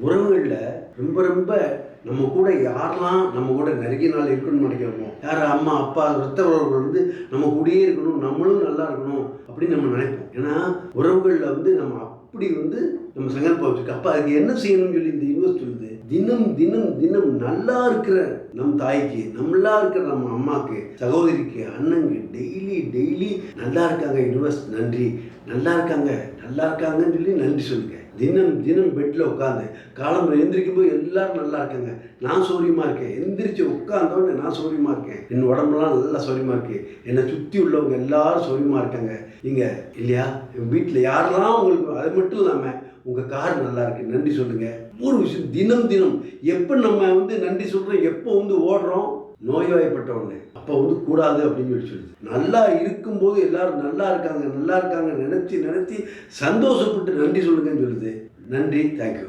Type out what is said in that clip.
உறவுகளில் ரொம்ப ரொம்ப நம்ம கூட யாரெல்லாம் நம்ம கூட நெருங்கிய நாள் இருக்கணும்னு நினைக்கிறோமோ, யார் அம்மா அப்பா ரத்த உறவுகள் வந்து நம்ம கூடயே இருக்கணும், நம்மளும் நல்லா இருக்கணும் அப்படின்னு நம்ம நினைப்போம். ஏன்னா உறவுகளில் வந்து நம்ம அப்படி வந்து நம்ம சங்கல்பம் வச்சுருக்கோம். அப்போ அதுக்கு என்ன செய்யணும்னு சொல்லி இந்த யூனிவர்ஸ் சொல்லுது, தினம் தினம் தினம் நல்லா இருக்கிற நம் தாய்க்கு, நல்லா இருக்கிற நம்ம அம்மாவுக்கு, சகோதரிக்கு, அண்ணனுக்கு டெய்லி டெய்லி நல்லா இருக்காங்க யூனிவர்ஸ் நன்றி, நல்லா இருக்காங்க நல்லா இருக்காங்கன்னு சொல்லி நன்றி சொல்லுங்க. தினம் தினம் பெட்டில் உட்காந்து காலம்புரை எந்திரிக்கும் போது எல்லாரும் நல்லா இருக்காங்க, நான் சௌரியமாக இருக்கேன், எந்திரிச்சு உட்காந்தோடனே நான் சௌரியமாக இருக்கேன், என் உடம்புலாம் நல்லா சௌரியமாக இருக்குது, என்னை சுற்றி உள்ளவங்க எல்லாரும் சௌரியமாக இருக்காங்க இங்கே இல்லையா, வீட்டில் யாரெல்லாம் உங்களுக்கு, அது மட்டும் இல்லாமல் உங்கள் கார் நல்லா இருக்குது நன்றி சொல்லுங்கள். ஒரு விஷயம் தினம் தினம் எப்போ நம்ம வந்து நன்றி சொல்கிறோம், எப்போ வந்து ஓடுறோம், நோய்வாய்ப்பட்ட உடனே அப்போ வந்து கூடாது அப்படின்னு சொல்லி சொல்லுது. நல்லா இருக்கும்போது எல்லாரும் நல்லா இருக்காங்க நினச்சி சந்தோஷப்பட்டு நன்றி சொல்லுங்கன்னு சொல்லுது. நன்றி, தேங்க்யூ.